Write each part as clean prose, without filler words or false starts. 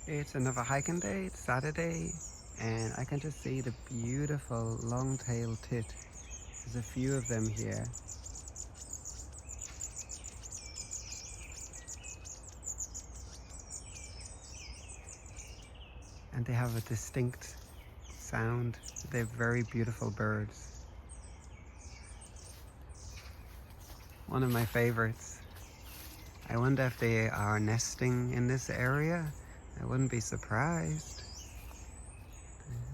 It's another hiking day, it's Saturday, and I can just see the beautiful long-tailed tit. There's a few of them here. And they have a distinct sound. They're very beautiful birds. One of my favorites. I wonder if they are nesting in this area. I wouldn't be surprised.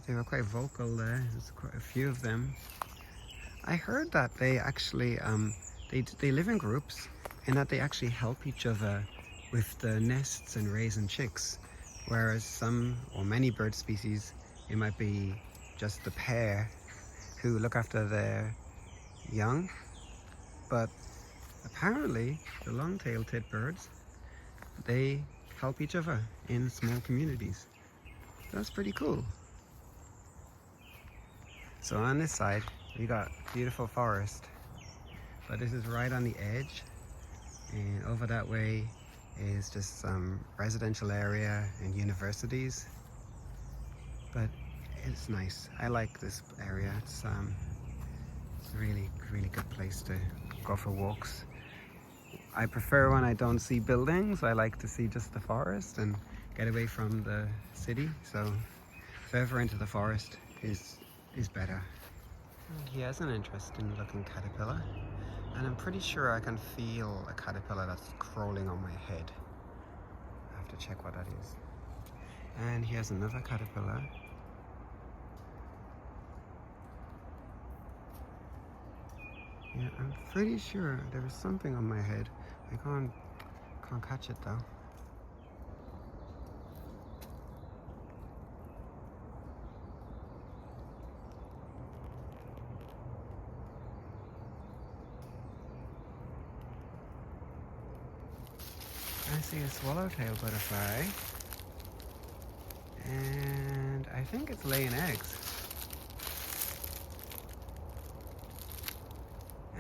They were quite vocal there. There's quite a few of them. I heard that they actually they live in groups and that they actually help each other with the nests and raising chicks. Whereas some or many bird species, it might be just the pair who look after their young. But apparently the long-tailed tit birds, they help each other in small communities. That's pretty cool. So on this side, we got beautiful forest, but this is right on the edge, and over that way is just some residential area and universities. But it's nice. I like this area. It's a really good place to go for walks. I prefer when I don't see buildings. I like to see just the forest and get away from the city. So further into the forest is better. He has an interesting looking caterpillar, and I'm pretty sure I can feel a caterpillar that's crawling on my head. I have to check what that is. And here's another caterpillar. Yeah, I'm pretty sure there was something on my head. I can't catch it though. I see a swallowtail butterfly, and I think it's laying eggs.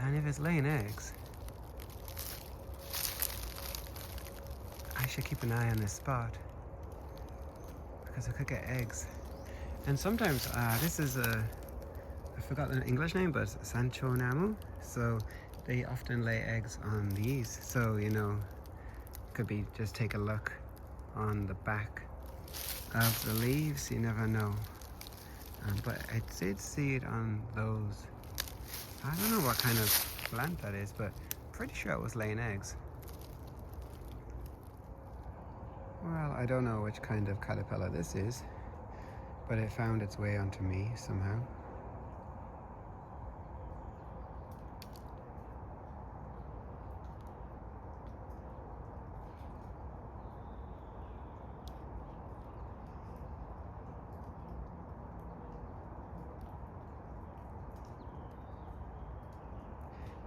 And if it's laying eggs, I should keep an eye on this spot because I could get eggs. And sometimes this is I forgot the English name, but Sancho Namu. So they often lay eggs on these. So you know, could be just take a look on the back of the leaves. You never know. But I did see it on those. I don't know what kind of plant that is, but pretty sure it was laying eggs. Well, I don't know which kind of caterpillar this is, but it found its way onto me somehow.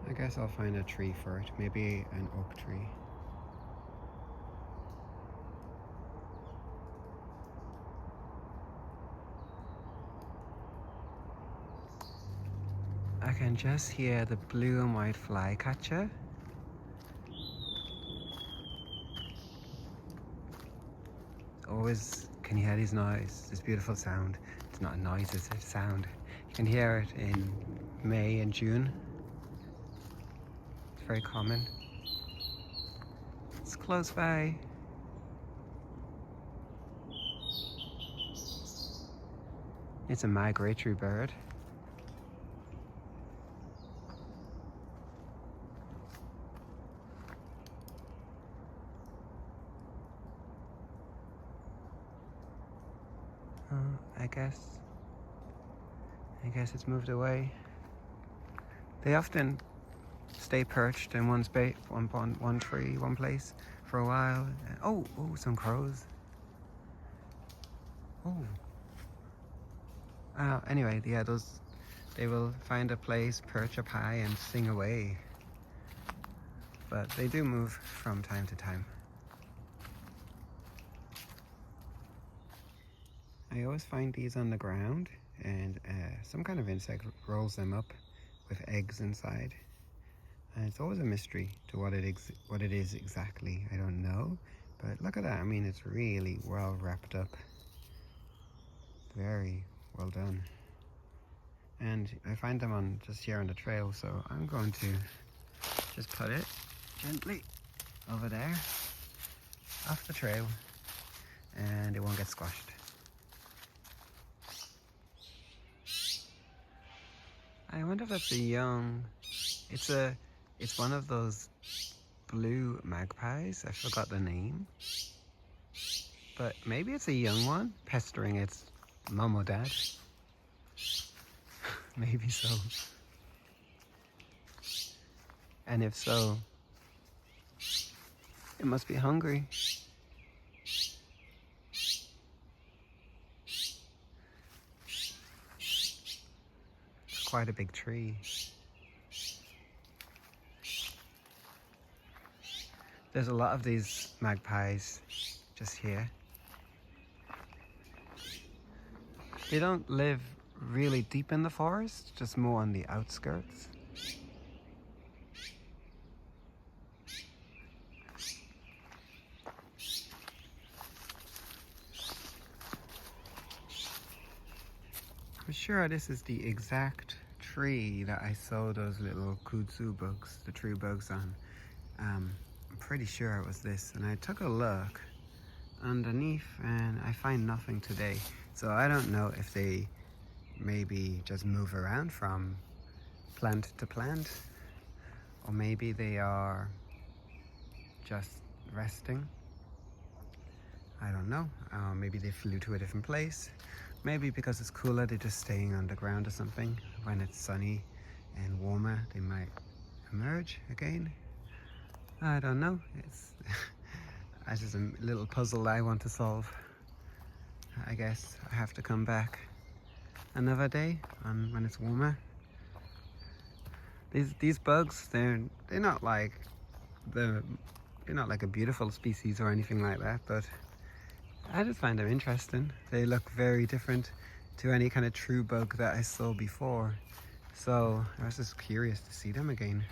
I guess I'll find a tree for it, maybe an oak tree. I can just hear the blue and white flycatcher. Always can you hear this noise, this beautiful sound. It's not a noise, it's a sound. You can hear it in May and June. It's very common. It's close by. It's a migratory bird. I guess it's moved away. They often stay perched in one space, one tree, one place for a while. Oh, some crows. Oh. Anyway, yeah, they will find a place, perch up high, and sing away. But they do move from time to time. I always find these on the ground, and some kind of insect rolls them up with eggs inside. And it's always a mystery to what it is exactly. I don't know. But look at that, I mean, it's really well wrapped up. Very well done. And I find them on just here on the trail, so I'm going to just put it gently over there off the trail, and it won't get squashed. I wonder if that's a young, it's one of those blue magpies. I forgot the name, but maybe it's a young one pestering its mom or dad. Maybe so. And if so, it must be hungry. It's quite a big tree. There's a lot of these magpies just here. They don't live really deep in the forest, just more on the outskirts. I'm sure this is the exact tree that I saw those little kudzu bugs, the tree bugs on. I'm pretty sure it was this, and I took a look underneath and I find nothing today. So I don't know if they maybe just move around from plant to plant, or maybe they are just resting. I don't know. Maybe they flew to a different place. Maybe because it's cooler, they're just staying underground or something. When it's sunny and warmer, they might emerge again. I don't know. It's just a little puzzle I want to solve. I guess I have to come back another day when it's warmer. These bugs, they're not like they're not like a beautiful species or anything like that, but I just find them interesting. They look very different to any kind of true bug that I saw before. So I was just curious to see them again.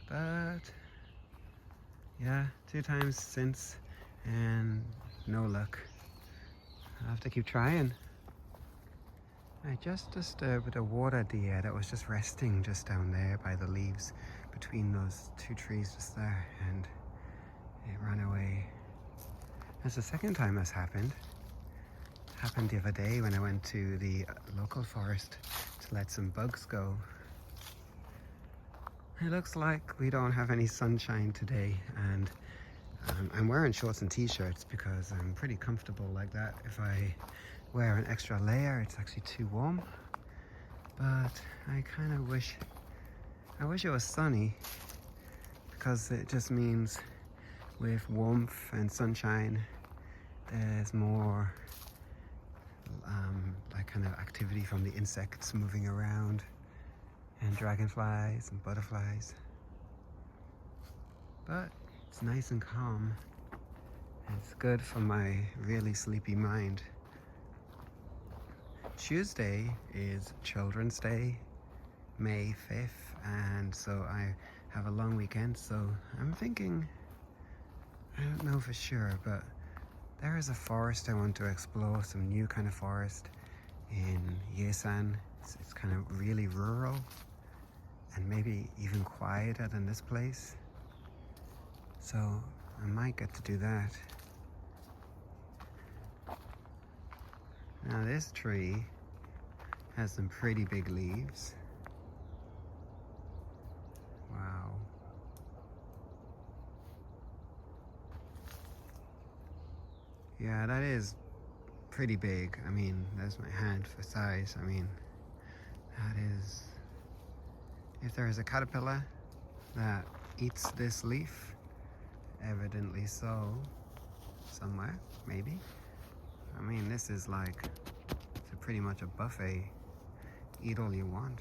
But yeah, 2 times since and no luck. I'll have to keep trying. I just disturbed a water deer that was just resting just down there by the leaves between those 2 trees just there, and it ran away. That's the second time that's happened. It happened the other day when I went to the local forest to let some bugs go. It looks like we don't have any sunshine today, and I'm wearing shorts and t-shirts because I'm pretty comfortable like that. If I wear an extra layer, it's actually too warm. But I kind of wish it was sunny, because it just means with warmth and sunshine, there's more like kind of activity from the insects moving around, and dragonflies and butterflies. But it's nice and calm. It's good for my really sleepy mind. Tuesday is Children's Day, May 5th, and so I have a long weekend, so I'm thinking, I don't know for sure, but there is a forest I want to explore, some new kind of forest in Yesan. It's kind of really rural and maybe even quieter than this place. So I might get to do that. Now this tree has some pretty big leaves. Wow. Yeah, that is pretty big. I mean, that's my hand for size. I mean, that is... If there is a caterpillar that eats this leaf, evidently so, somewhere, maybe. I mean, this is like, it's pretty much a buffet. Eat all you want.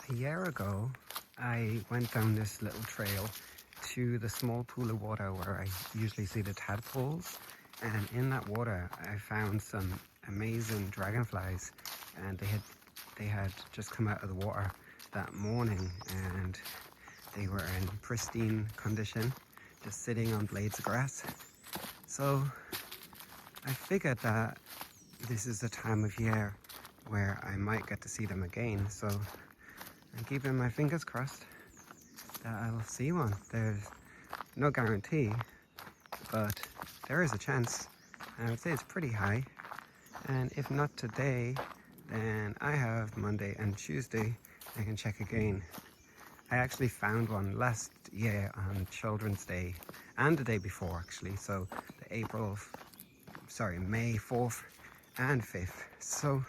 A year ago, I went down this little trail to the small pool of water where I usually see the tadpoles, and in that water I found some amazing dragonflies, and they had just come out of the water that morning, and they were in pristine condition, just sitting on blades of grass. So I figured that this is the time of year where I might get to see them again. So I'm keeping my fingers crossed that I'll see one. There's no guarantee, but there is a chance. And I would say it's pretty high. And if not today, then I have Monday and Tuesday. I can check again. I actually found one last year on Children's Day and the day before actually. So the May 4th and 5th. So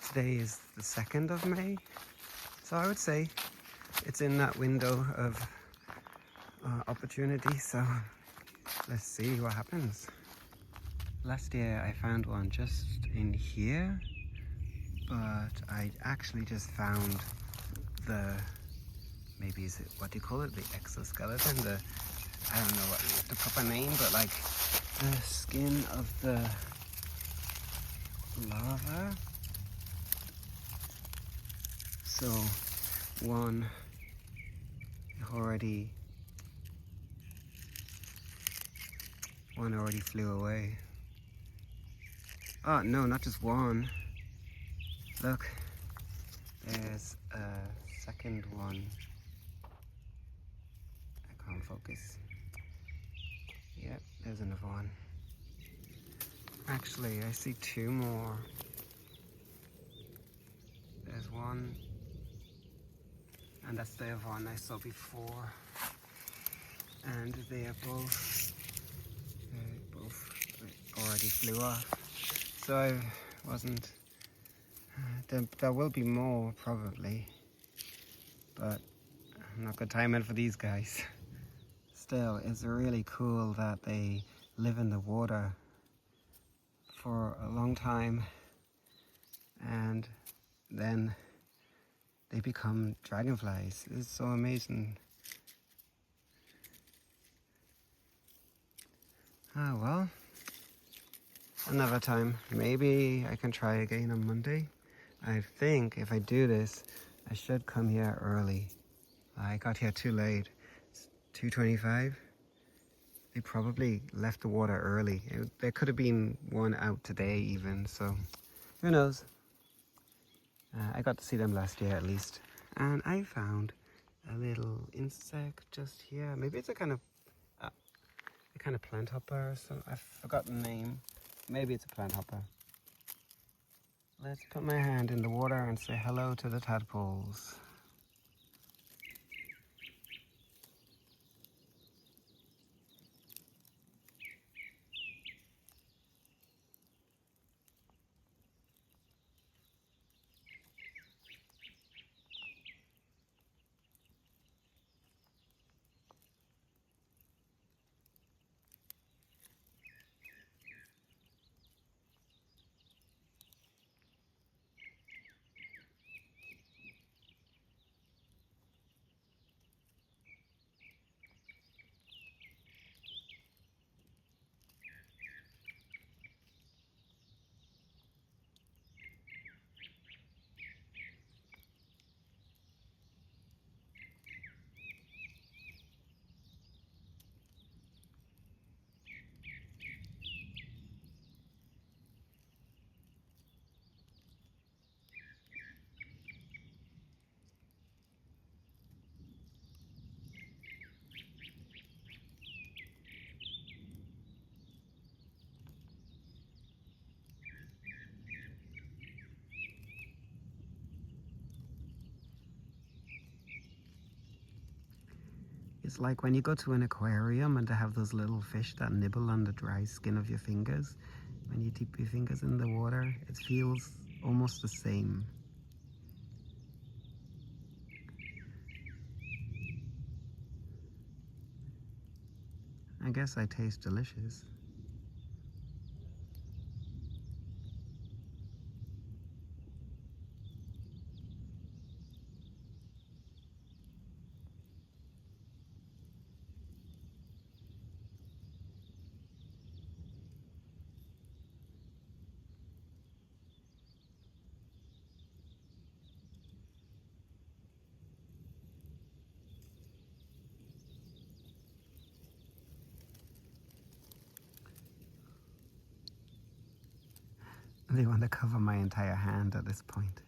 today is the 2nd of May. So I would say it's in that window of opportunity. So let's see what happens. Last year I found one just in here, but I actually just found maybe is it, what do you call it? The exoskeleton? I don't know what the proper name, but like the skin of the larva. So one already flew away. Oh no, not just one. Look, there's a second one. I can't focus. Yep, there's another one. Actually, I see two more. There's one, and that's the other one I saw before. And they both already flew off. So I wasn't. There will be more probably, but I'm not good timing for these guys. Still, it's really cool that they live in the water for a long time and then they become dragonflies. It's so amazing. Ah well, another time. Maybe I can try again on Monday. I think if I do this, I should come here early. I got here too late. It's 2:25. They probably left the water early. There could have been one out today even, so who knows. I got to see them last year at least. And I found a little insect just here. Maybe it's a kind of plant hopper or something. I forgot the name. Maybe it's a plant hopper. Let's put my hand in the water and say hello to the tadpoles. It's like when you go to an aquarium and they have those little fish that nibble on the dry skin of your fingers. When you dip your fingers in the water, it feels almost the same. I guess I taste delicious. They want to cover my entire hand at this point.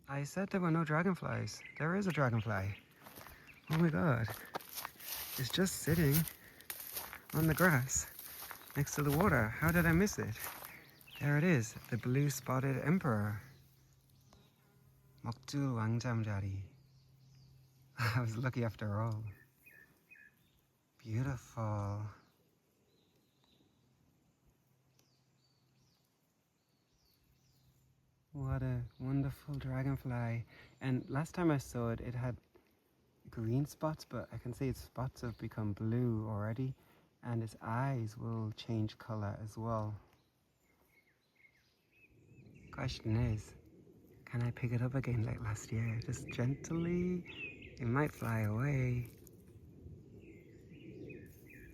I said there were no dragonflies. There is a dragonfly. Oh my god. It's just sitting on the grass next to the water. How did I miss it? There it is, the blue spotted emperor. Moktul Wangjamjari. I was lucky after all. Beautiful. What a wonderful dragonfly. And last time I saw it, it had green spots, but I can see its spots have become blue already. And its eyes will change color as well. Question is, can I pick it up again like last year? Just gently. It might fly away.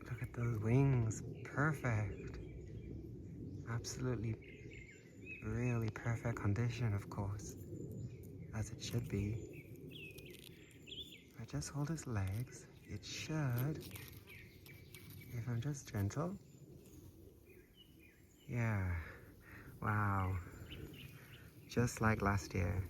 Look at those wings. Perfect. Absolutely, really perfect condition, of course. As it should be. If I just hold its legs, it should. If I'm just gentle. Yeah. Wow. Just like last year.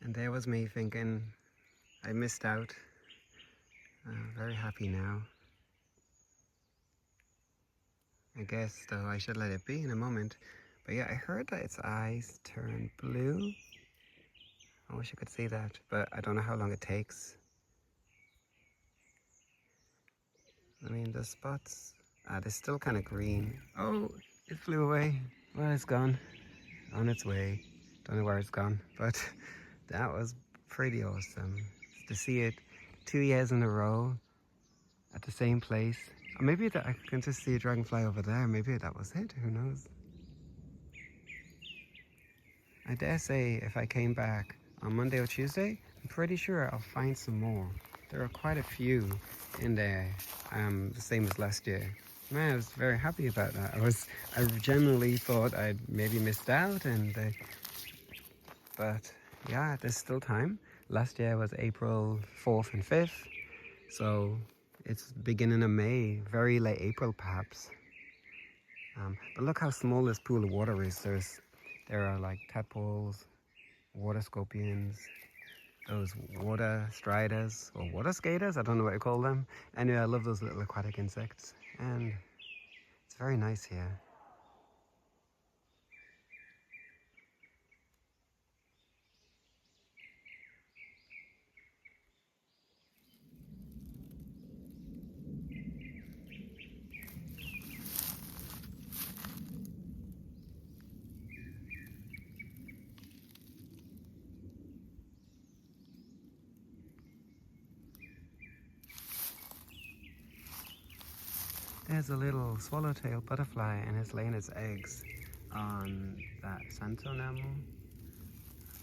And there was me thinking I missed out. Very happy now. I guess though I should let it be in a moment. But yeah, I heard that its eyes turn blue. I wish I could see that, but I don't know how long it takes. I mean, the spots, they're still kind of green. Oh, it flew away. Well, it's gone. On its way. Don't know where it's gone, but that was pretty awesome. To see it 2 years in a row at the same place. Or maybe that I can just see a dragonfly over there. Maybe that was it. Who knows? I dare say if I came back on Monday or Tuesday, I'm pretty sure I'll find some more. There are quite a few in there, the same as last year. Man, I was very happy about that. I genuinely thought I'd maybe missed out, but yeah, there's still time. Last year was April 4th and 5th, so it's beginning of May, very late April perhaps. But look how small this pool of water is. There are like tadpoles, water scorpions, those water striders or water skaters, I don't know what you call them. Anyway, I love those little aquatic insects, and it's very nice here. There's a little swallowtail butterfly and it's laying its eggs on that Santonamu.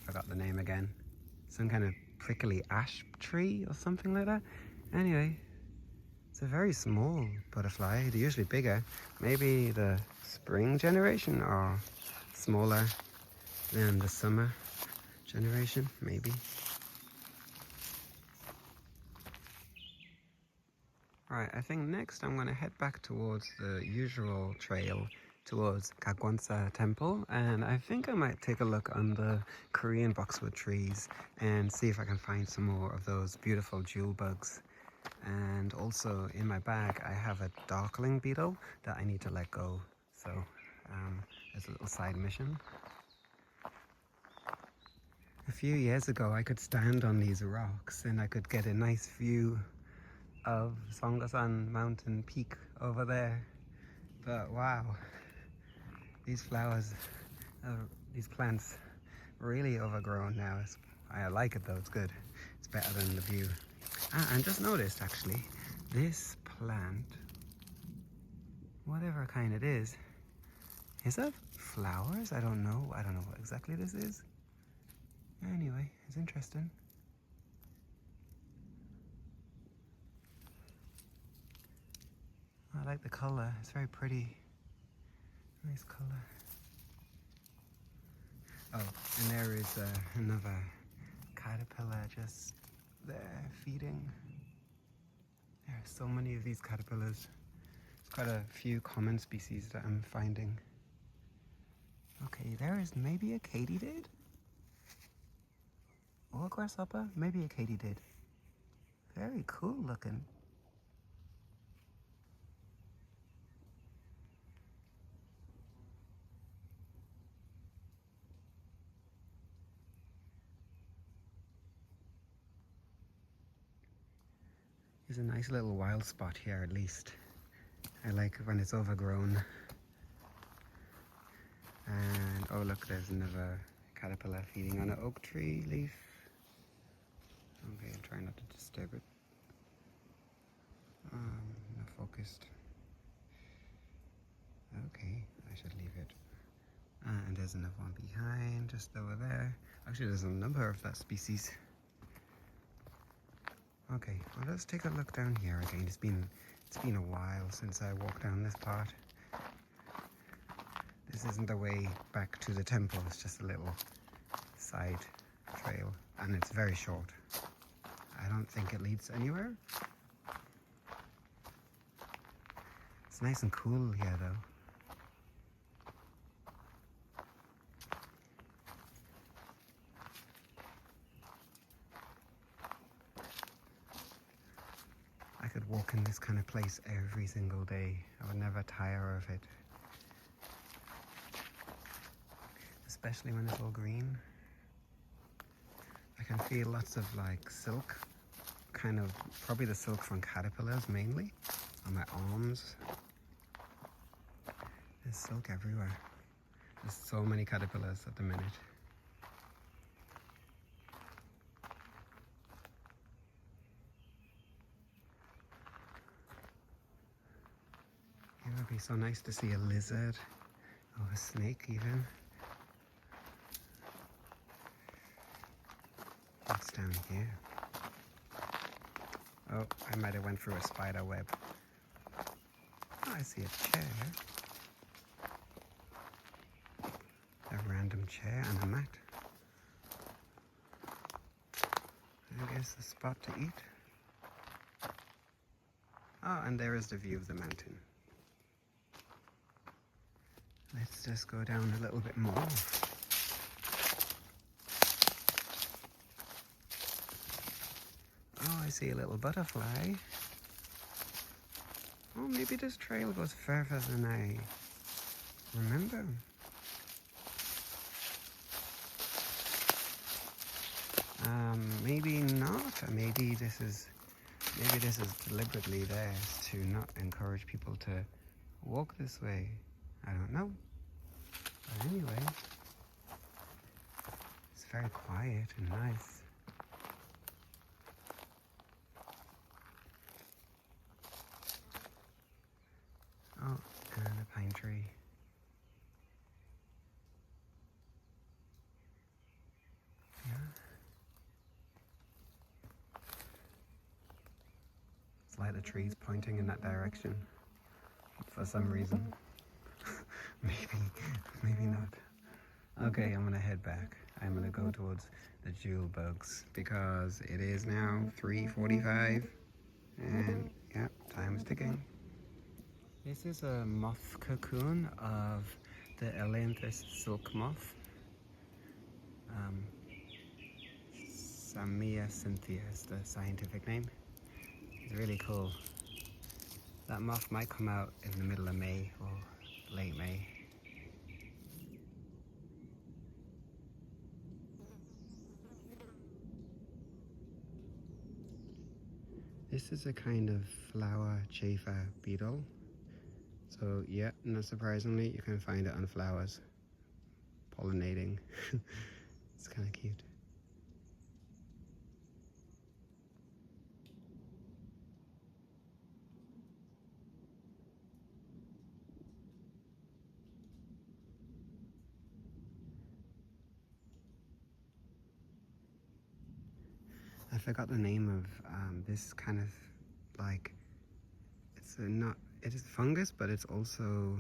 Forgot the name again. Some kind of prickly ash tree or something like that. Anyway, it's a very small butterfly. They're usually bigger. Maybe the spring generation or smaller than the summer generation, maybe. Right, I think next I'm going to head back towards the usual trail towards Kagwansa Temple, and I think I might take a look on the Korean boxwood trees and see if I can find some more of those beautiful jewel bugs. And also in my bag I have a darkling beetle that I need to let go, so there's a little side mission. A few years ago I could stand on these rocks and I could get a nice view of Songasan mountain peak over there, but wow, these flowers, these plants really overgrown now. I like it though, it's good. It's better than the view. And just noticed actually, this plant, whatever kind it is that flowers? I don't know what exactly this is. Anyway, it's interesting. I like the color, it's very pretty. Nice color. Oh, and there is another caterpillar just there feeding. There are so many of these caterpillars. There's quite a few common species that I'm finding. Okay, there is maybe a katydid? Or a grasshopper? Maybe a katydid. Very cool looking. There's a nice little wild spot here at least. I like when it's overgrown. And oh look, there's another caterpillar feeding on an oak tree leaf. Okay, I'll try not to disturb it. Not focused. Okay, I should leave it. And there's another one behind, just over there. Actually, there's a number of that species. Okay, well, let's take a look down here again. It's been a while since I walked down this part. This isn't the way back to the temple. It's just a little side trail, and it's very short. I don't think it leads anywhere. It's nice and cool here, though. I could walk in this kind of place every single day. I would never tire of it. Especially when it's all green. I can feel lots of like silk, kind of probably the silk from caterpillars mainly, on my arms. There's silk everywhere. There's so many caterpillars at the minute. It would be so nice to see a lizard or a snake even. What's down here? Oh, I might have went through a spider web. Oh, I see a chair. A random chair and a mat. I guess a spot to eat. Oh, and there is the view of the mountain. Let's just go down a little bit more. Oh, I see a little butterfly. Oh, maybe this trail goes further than I remember. Maybe not. Maybe this is deliberately there to not encourage people to walk this way. I don't know. But anyway, it's very quiet and nice. like the trees pointing in that direction for some reason. maybe not. Okay, I'm gonna head back. I'm gonna go towards the jewel bugs because it is now 3:45 and yeah, time is ticking. This is a moth cocoon of the Elanthus silk moth. Samia cynthia is the scientific name. It's really cool. That moth might come out in the middle of May or late May. This is a kind of flower chafer beetle. So yeah, not surprisingly, you can find it on flowers, pollinating. It's kind of cute. I forgot the name of this kind of like, it is fungus, but it's also,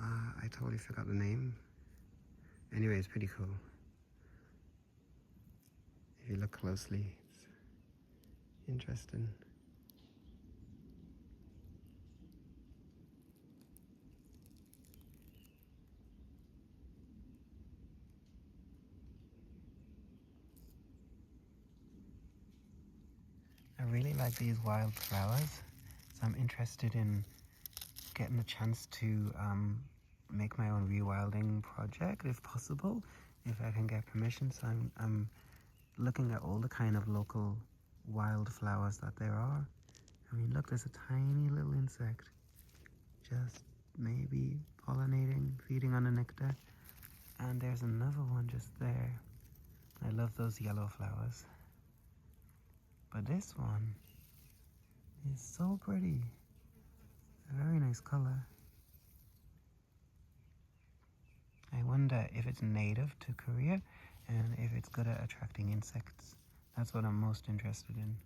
I totally forgot the name. Anyway, it's pretty cool. If you look closely, it's interesting. I really like these wild flowers, so I'm interested in getting a chance to make my own rewilding project if possible, if I can get permission. So I'm looking at all the kind of local wild flowers that there are. I mean, look, there's a tiny little insect just maybe pollinating, feeding on the nectar, and there's another one just there. I love those yellow flowers. But this one is so pretty. A very nice color. I wonder if it's native to Korea and if it's good at attracting insects. That's what I'm most interested in.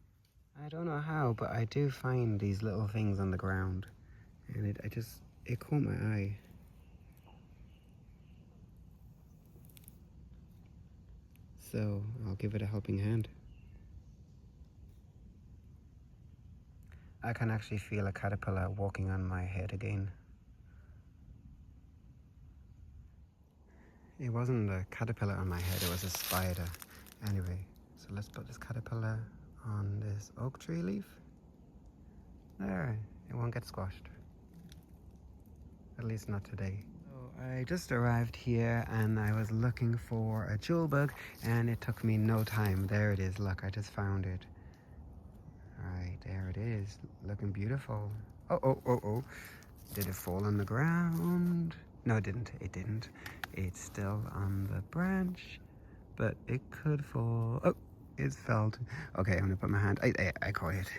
I don't know how, but I do find these little things on the ground, and it caught my eye. So I'll give it a helping hand. I can actually feel a caterpillar walking on my head again. It wasn't a caterpillar on my head, it was a spider. Anyway, so let's put this caterpillar on this oak tree leaf. There, it won't get squashed. At least not today. So I just arrived here and I was looking for a jewel bug and it took me no time. There it is, look, I just found it. Right, there it is, looking beautiful. Oh. Did it fall on the ground? No, it didn't. It's still on the branch, but it could fall. Oh, it's fell. Okay, I'm gonna put my hand. I caught it.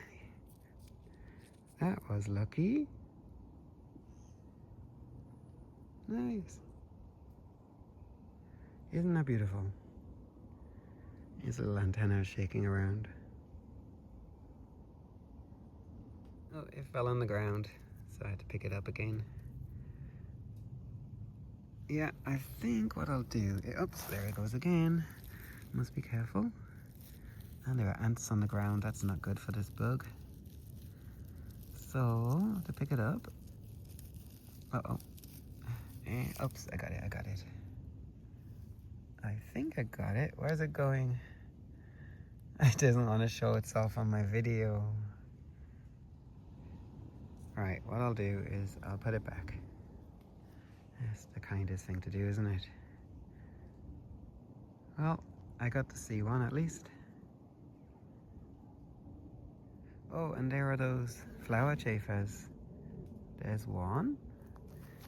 That was lucky. Nice. Isn't that beautiful? His little antenna shaking around. Oh, it fell on the ground, so I had to pick it up again. Yeah, I think what I'll do, oops, there it goes again. Must be careful. And there are ants on the ground, that's not good for this bug. So, to pick it up, oops, I got it. I think I got it. Where's it going? It doesn't want to show itself on my video. Alright, what I'll do is I'll put it back. That's the kindest thing to do, isn't it? Well, I got to see one at least. Oh, and there are those flower chafers. There's one.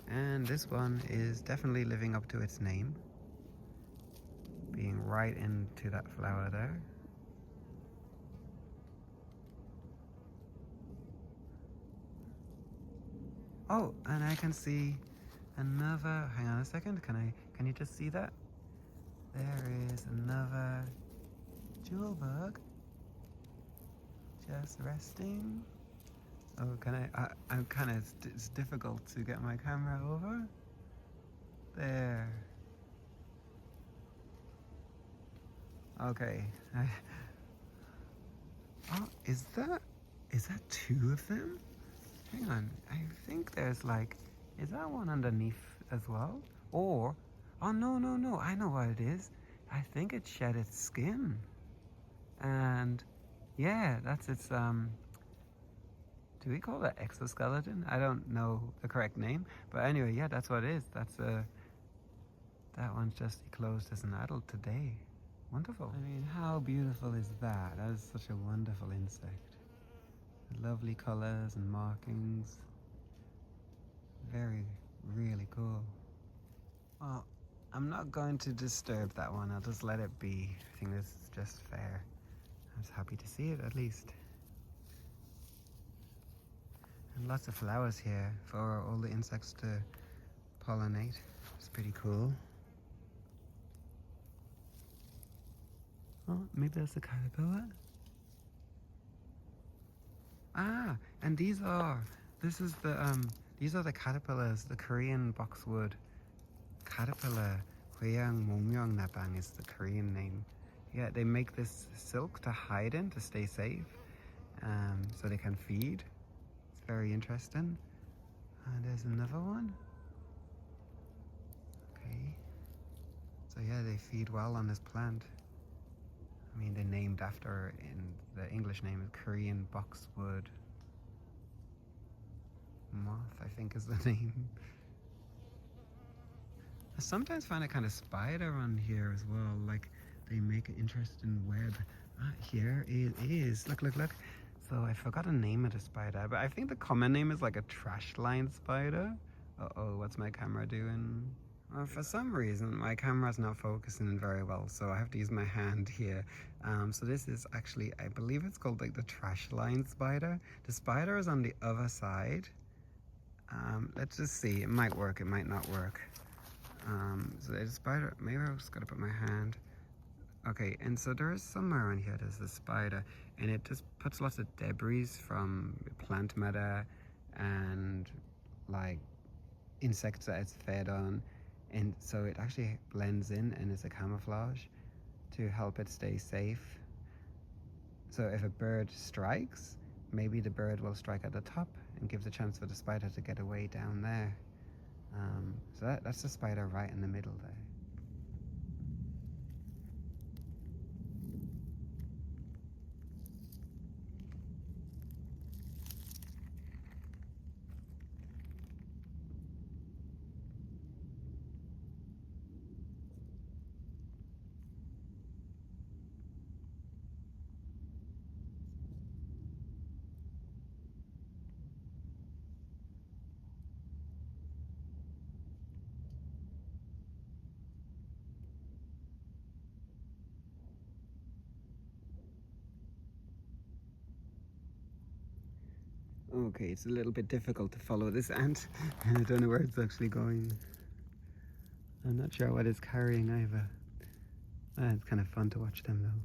And this one is definitely living up to its name. Being right into that flower there. Oh, and I can see another, hang on a second, can you just see that? There is another jewel bug just resting. Oh, I'm kind of, it's difficult to get my camera over. There. Okay. Oh, is that two of them? Hang on, I think there's like, is that one underneath as well? Or, oh no, I know what it is. I think it shed its skin. And yeah, that's its, do we call that exoskeleton? I don't know the correct name, but anyway, yeah, that's what it is. That one's just closed as an adult today. Wonderful. I mean, how beautiful is that? That is such a wonderful insect. Lovely colors and markings. Very, really cool. Well, I'm not going to disturb that one. I'll just let it be. I think this is just fair. I was happy to see it at least. And lots of flowers here for all the insects to pollinate. It's pretty cool. Oh, maybe that's a caterpillar. Ah, and these are the caterpillars, the Korean boxwood caterpillar. Hweang Momyeong Nabang is the Korean name. Yeah, they make this silk to hide in to stay safe, so they can feed. It's very interesting. And there's another one. Okay. So yeah, they feed well on this plant. I mean, they're named after, in the English name is Korean boxwood moth, I think is the name. I sometimes find a kind of spider on here as well, like they make an interesting web. Ah, here it is. Look. So I forgot the name of the spider, but I think the common name is like a trash line spider. Uh-oh, what's my camera doing? Well, for some reason, my camera's not focusing very well, so I have to use my hand here. So this is actually, I believe it's called like the trash line spider. The spider is on the other side. Let's just see. It might work, it might not work. So there's a spider. Maybe I've just got to put my hand. Okay, and so there is somewhere around here there's a spider, and it just puts lots of debris from plant matter and like insects that it's fed on, and so it actually blends in and is a camouflage to help it stay safe. So if a bird strikes, maybe the bird will strike at the top and gives a chance for the spider to get away down there. So that's the spider right in the middle there. Okay, it's a little bit difficult to follow this ant. I don't know where it's actually going. I'm not sure what it's carrying either. It's kind of fun to watch them though.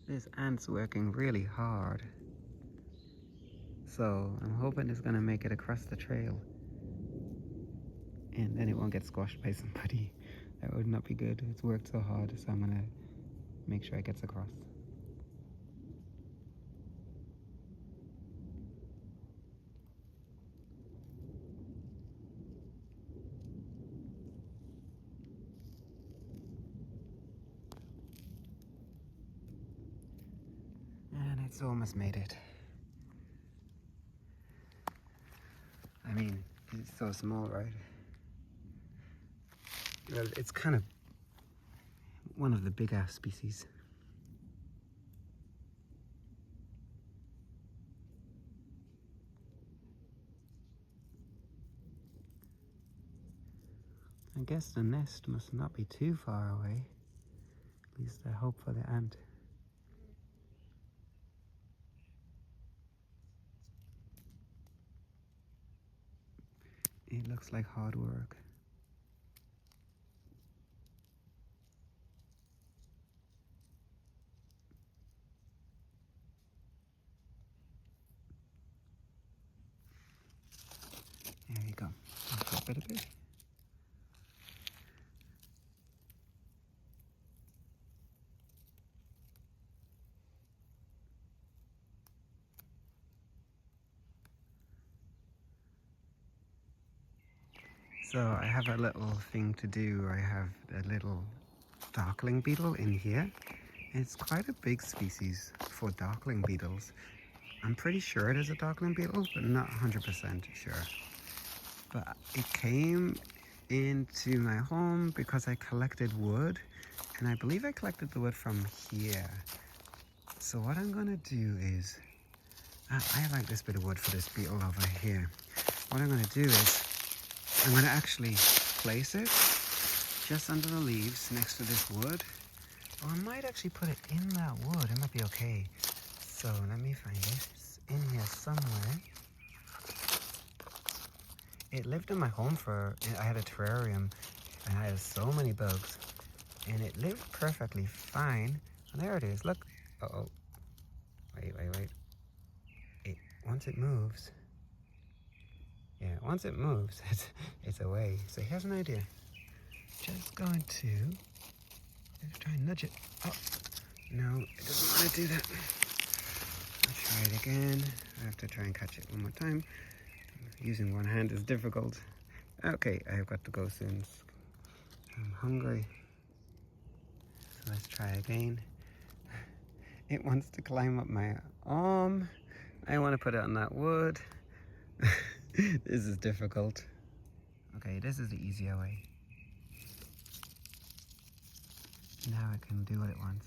This ant's working really hard. So I'm hoping it's gonna make it across the trail. And then it won't get squashed by somebody. That would not be good. It's worked so hard, so I'm gonna make sure it gets across. And it's almost made it. I mean, it's so small, right? Well, it's kind of one of the bigger species. I guess the nest must not be too far away. At least I hope for the ant. It looks like hard work. There you go. Flip it a bit. So I have a little thing to do. I have a little darkling beetle in here. It's quite a big species for darkling beetles. I'm pretty sure it is a darkling beetle, but not 100% sure. But it came into my home because I collected wood, and I believe I collected the wood from here. So what I'm gonna do is, I like this bit of wood for this beetle over here. What I'm gonna do is, I'm gonna actually place it just under the leaves next to this wood. Or I might actually put it in that wood. It might be okay. So let me find it. It's in here somewhere. It lived in my home I had a terrarium and I had so many bugs. And it lived perfectly fine. And there it is, look. Uh-oh. Wait. Once it moves, once it moves, it's away. So here's an idea. Just going to try and nudge it. Oh, no, it doesn't want to do that. I'll try it again. I have to try and catch it one more time. Using one hand is difficult. Okay, I've got to go soon. I'm hungry. So let's try again. It wants to climb up my arm. I want to put it on that wood. This is difficult. Okay, this is the easier way. Now it can do what it wants.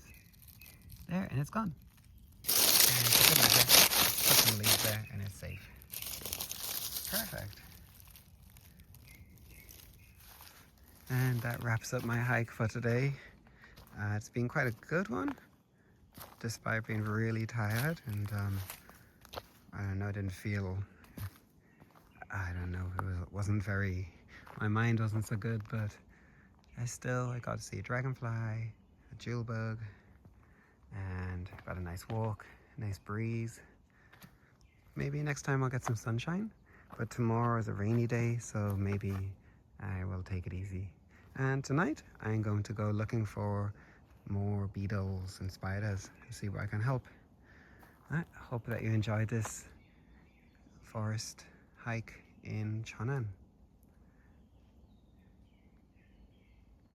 There, and it's gone. And it's a good measure. Put some leaves there and it's safe. Perfect. And that wraps up my hike for today. It's been quite a good one, despite being really tired, and I don't know, I didn't feel, I don't know, it wasn't very, my mind wasn't so good, but I got to see a dragonfly, a jewel bug, and got a nice walk, nice breeze. Maybe next time I'll get some sunshine, but tomorrow is a rainy day, so maybe I will take it easy. And tonight I'm going to go looking for more beetles and spiders and see where I can help. I hope that you enjoyed this forest hike in Cheonan.